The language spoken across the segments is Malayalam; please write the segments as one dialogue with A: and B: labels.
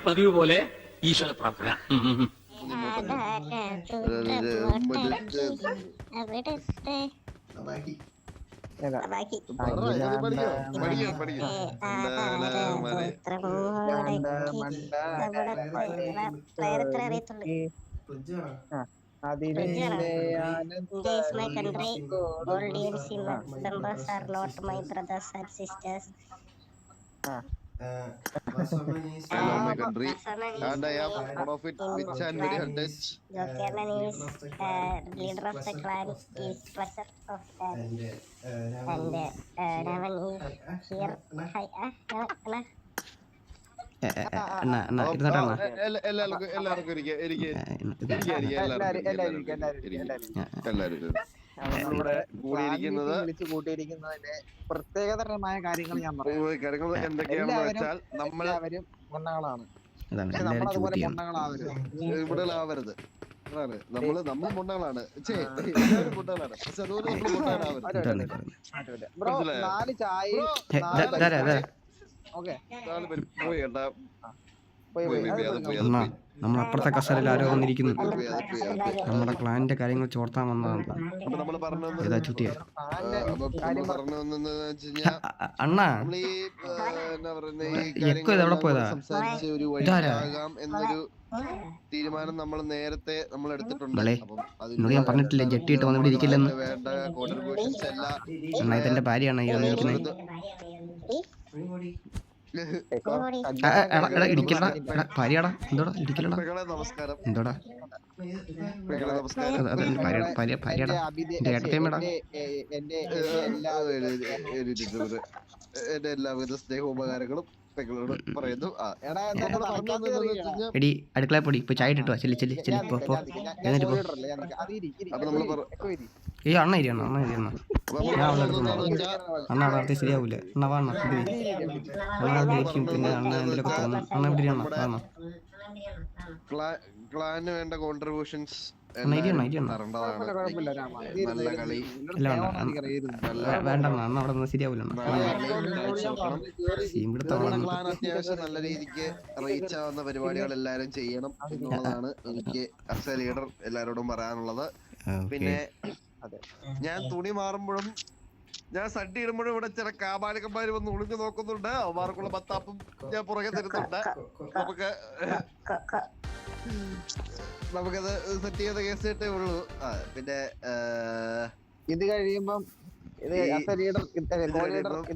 A: പതിവ് പോലെ ഈശ്വര പ്രാർത്ഥന.
B: Hello, my country, and I am one of it, which and very untouched.
C: Jokernan is leader of the clan, is pleasure of that, and Ravan is here. Hi,
B: എല്ലാവർക്കും നമ്മളിവിടെ കൂടിയിരിക്കുന്നത്
D: വിളിച്ചു കൂട്ടിയിരിക്കുന്നതിന്റെ പ്രത്യേകതരമായ കാര്യങ്ങൾ ഞാൻ
B: കാര്യങ്ങൾ എന്തൊക്കെയാണെന്ന് വെച്ചാൽ
D: നമ്മളെല്ലാവരും മുണ്ണകളാണ്. നമ്മളതുപോലെ മുണ്ണകളാവരുത്.
B: ഇവിടെ ആവരുത്. അതാണ് നമ്മൾ മുണ്ണകളാണ്. മുണ്ണകളാണ്. പക്ഷെ അതുപോലെ നമ്മൾ മുണ്ണകളാവരുത്.
D: ബ്രോ 4 ചായയും
B: പോയി കേട്ടാ.
E: നമ്മൾ അപ്പുറത്തെ കസേരയിൽ ആരോ വന്നിരിക്കുന്നു. നമ്മുടെ ക്ലാനിന്റെ കാര്യങ്ങൾ ചോർത്താൻ വന്നതാണ്. അണ്ണാ എവിടെ പോയതാ?
B: എന്നൊരു തീരുമാനം നമ്മൾ നേരത്തെ നമ്മൾ എടുത്തിട്ടുണ്ട്.
E: എന്നോട് ഞാൻ പറഞ്ഞിട്ടില്ലേ ജെട്ടിയിട്ട് വന്നിവിടെ ഇരിക്കില്ലെന്ന്.
B: വേണ്ട കോൺട്രിബ്യൂഷൻസ് എല്ലാം
E: അണ്ണാ ഇതെന്റെ ഭാര്യയാണ് ഈ വന്നിരിക്കുന്നത്. ഇടിക്കലടാ ഭാര്യടാ. എന്തോടാ ഇടിക്കലടാ? എന്തോടാ ഭാര്യടാ ഏട്ടത്തേമ്മടാ.
B: എന്റെ എല്ലാവിധ സ്നേഹോപകാരങ്ങളും പറയുന്നു.
E: എടി അടുക്കള പൊടി ഇപ്പൊ ചായ ഇട്ടോ. ചെല്ലി ചെല്ലി ചെല്ലി പോ പോ. എന്നിട്ട് പോ. ഈ അണ്ണ ഇരിയണ്ണ അണ്ണ ഇരിയണ്ണ. ഞാൻ അവിടെ എടുത്തു അണ്ണ അവിടെ അടുത്ത് ശരിയാവൂല. അണ്ണ വാ അണ്ണ ക്കും. പിന്നെ അണ്ണ എന്തെങ്കിലുമൊക്കെ തോന്നും. അണ്ണ ഇവിടെ ഇരിയണ്ണ വാ.
B: ക്ലാന് വേണ്ട കോൺട്രിബ്യൂഷൻസ്
E: വേണ്ട അണ്ണ അവിടെ നിന്ന് ശരിയാവൂല.
B: അത്യാവശ്യം നല്ല രീതിക്ക് റീച്ച് ആവുന്ന പരിപാടികൾ എല്ലാരും ചെയ്യണം എന്നുള്ളതാണ് എനിക്ക് ആസ് എ ലീഡർ എല്ലാരോടും പറയാനുള്ളത്. പിന്നെ ഞാൻ തുണി മാറുമ്പോഴും ഞാൻ സഡ്ഡി ഇടുമ്പോഴും ഇവിടെ ചില കാബാലികന്മാര് വന്ന് ഒളിഞ്ഞു നോക്കുന്നുണ്ട്. അവന്മാർക്കുള്ള ബത്താപ്പും ഞാൻ പുറകെ തരുന്നുണ്ട്. നമുക്കത് സെറ്റ് ചെയ്ത കേസ് ഇട്ടേ ഉള്ളൂ. പിന്നെ
D: ഇത് കഴിയുമ്പം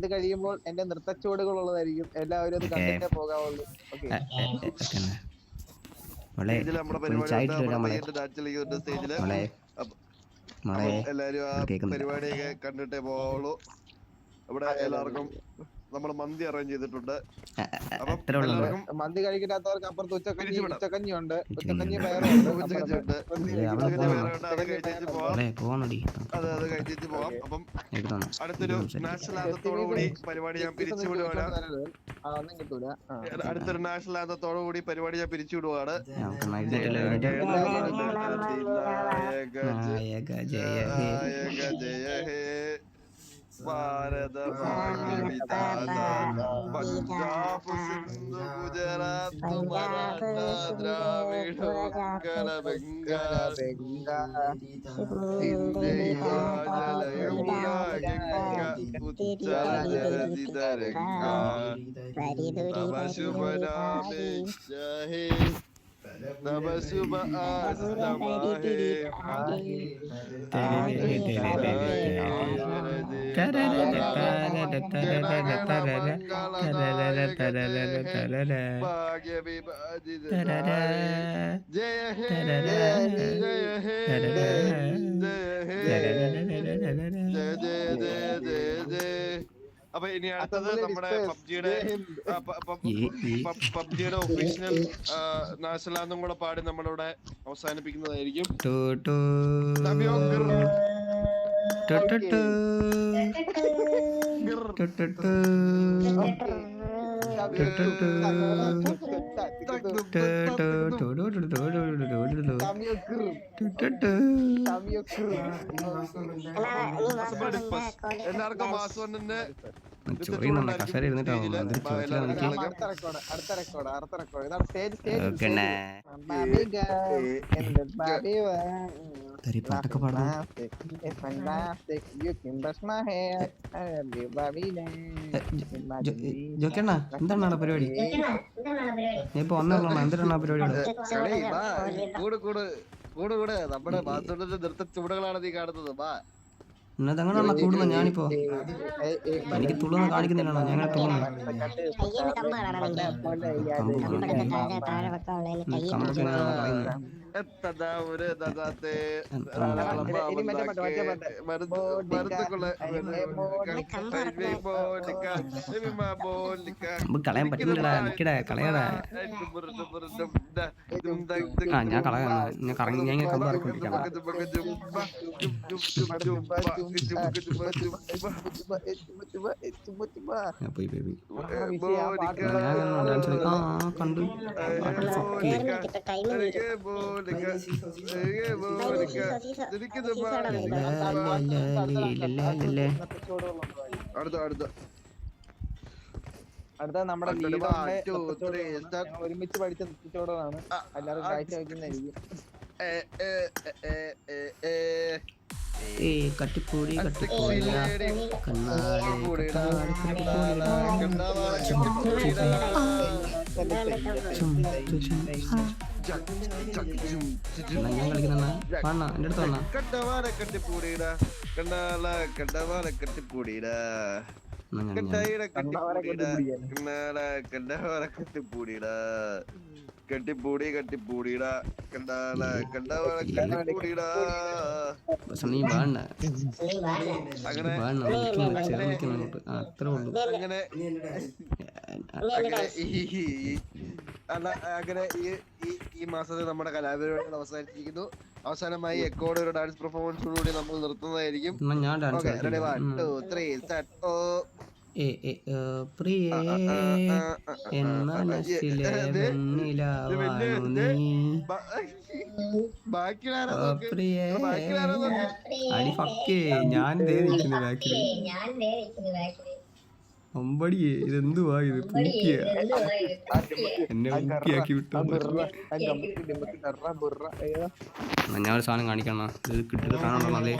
D: ഇത് കഴിയുമ്പോൾ എന്റെ നൃത്തച്ചുവടുകൾ ഉള്ളതായിരിക്കും. എല്ലാവരും അത് കണ്ടിട്ടേ പോകാവുള്ളൂ.
B: നമ്മുടെ പരിപാടി സ്റ്റേജില് എല്ലാരും ആ പരിപാടിയൊക്കെ കണ്ടിട്ടേ പോവുള്ളൂ. ഇവിടെ എല്ലാവർക്കും നമ്മള് മന്തി അറേഞ്ച് ചെയ്തിട്ടുണ്ട്.
D: മന്തി കഴിക്കാത്തവർക്ക് അപ്പുറത്ത് ഉച്ചക്കഞ്ഞിയുണ്ട്. ഉച്ചക്കഞ്ഞി
B: അത് കഴിച്ചിട്ട് പോവാം. അപ്പം അടുത്തൊരു നാഷണൽ ആന്തത്തോടു കൂടി പരിപാടി ഞാൻ പിരിച്ചുവിടുവാണ്. അടുത്തൊരു നാഷണൽ ആന്തത്തോടു കൂടി പരിപാടി ഞാൻ പിരിച്ചുവിടുവാണ്. ജയ ഹേ ഭാരത പഞ്ചാബ് സിന്ധു ഗുജറാത്ത് മറാഠ ദ്രാവിഡ ഉത്കല ബംഗാൾ ഇന്ത്യ ഹിമാചല യമുന ഗംഗ ഉജ്ജല ജലധി തരംഗ തവ ശുഭ നാമേ ജയേ തവ ശുഭ ആസ്തമഹേ അപ്പൊ ഇനി അടുത്തത് നമ്മുടെ പബ്ജിയുടെ ഒഫീഷ്യൽ നാഷണൽ ആന്തം കൂടെ പാടി നമ്മളിവിടെ അവസാനിപ്പിക്കുന്നതായിരിക്കും. എല്ലാവർക്കും വാസുവിന്റെ
E: ചൊറിയുന്നുണ്ട് കസേര ഇരുന്നിട്ടാവും എന്തൊരു ചൊറിച്ചിലാണ് എനിക്ക്
D: അടുത്ത റെക്കോർഡ് ഇതാണ് stage
E: okay Anna
D: Baby girl, and the baby one.
E: തരി പാട്ടൊക്കെ പാടുന്നു
D: It's fantastic. You can brush my hair. And the baby
E: ജോക്കണ്ണ എന്താണ് അവിടെ പരിപാടി ഞാൻ ഇപ്പൊ വന്നോളാം എന്തിനാണ് പരിപാടി
B: കൂടെ നമ്മുടെ ബാത്റൂമിന്റെ നൃത്ത ചുവടുകളാണ് നീ കാണുന്നത് വാ
E: എന്നത് എങ്ങനെയാണോ കൂടുന്നത് ഞാനിപ്പോ എനിക്ക് തുള്ളുന്ന കാണിക്കുന്നില്ലാണോ ഞാൻ അങ്ങനെ തുള്ളുന്നു
C: കയ്യിൽ കമ്പ് കാണാനുണ്ട് കമ്പെടുത്ത് താഴെ വെക്കാനുള്ളതിന് കയ്യിൽ
E: കമ്പൊക്കെ എങ്ങനെയാണോ കളയുന്നത് കമ്പ് കളയാൻ പറ്റുന്നില്ലടാ എനിക്കടാ കളയാടാ ആ ഞാൻ കളയാ ഞാൻ കറങ്ങി ഞാൻ ഇങ്ങനെ കമ്പ് ഇറക്കിക്കൊണ്ടിരിക്കണം പോയി ബേബി ഞാൻ ഡാൻസ് കളിക്കാം ആ കണ്ടു
C: ടൈം
D: അടുത്ത നമ്മുടെ ഒരുമിച്ച് പഠിച്ച നൃത്തച്ചോടുകളാണ് എല്ലാവരും കാഴ്ച വയ്ക്കുന്നതായിരിക്കും
E: കട്ടിപ്പൂടി ഞാൻ കളിക്കുന്ന പാണ്ണ എന്റെ അടുത്ത് വന്നാ
B: കട്ടിപ്പൂടിടാ കട്ടിപ്പൂടിടാ കട്ടിപ്പൂടിടാ
E: നീ വേണ്ട അത്രേ ഉള്ളൂ
B: അങ്ങനെ ഈ മാസത്തിൽ നമ്മുടെ കലാപരിപാടികൾ അവസാനിച്ചിരിക്കുന്നു. അവസാനമായി എക്കോടെ ഒരു ഡാൻസ് പെർഫോമൻസോടുകൂടി നമ്മൾ നിർത്തുന്നതായിരിക്കും.
E: ഞാൻ ഡാൻസ് പ്രിയേ മനസ്സിലെ അടി ഫക്കേ ഞാൻ നിൽക്കുന്നു ബാക്കില് അമ്പടിയേ ഇതെന്തുവാ ഇത് പൂക്കിയ എന്നെ ഊക്കിയാക്കി വിട്ടു. ഞാൻ ഒരു സാധനം കാണിക്കണം ഇത് കിട്ടിയത് കാണാനുണ്ടോ അല്ലേ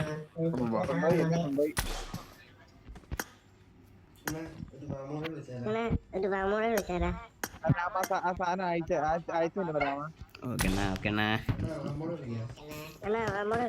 C: ഒരു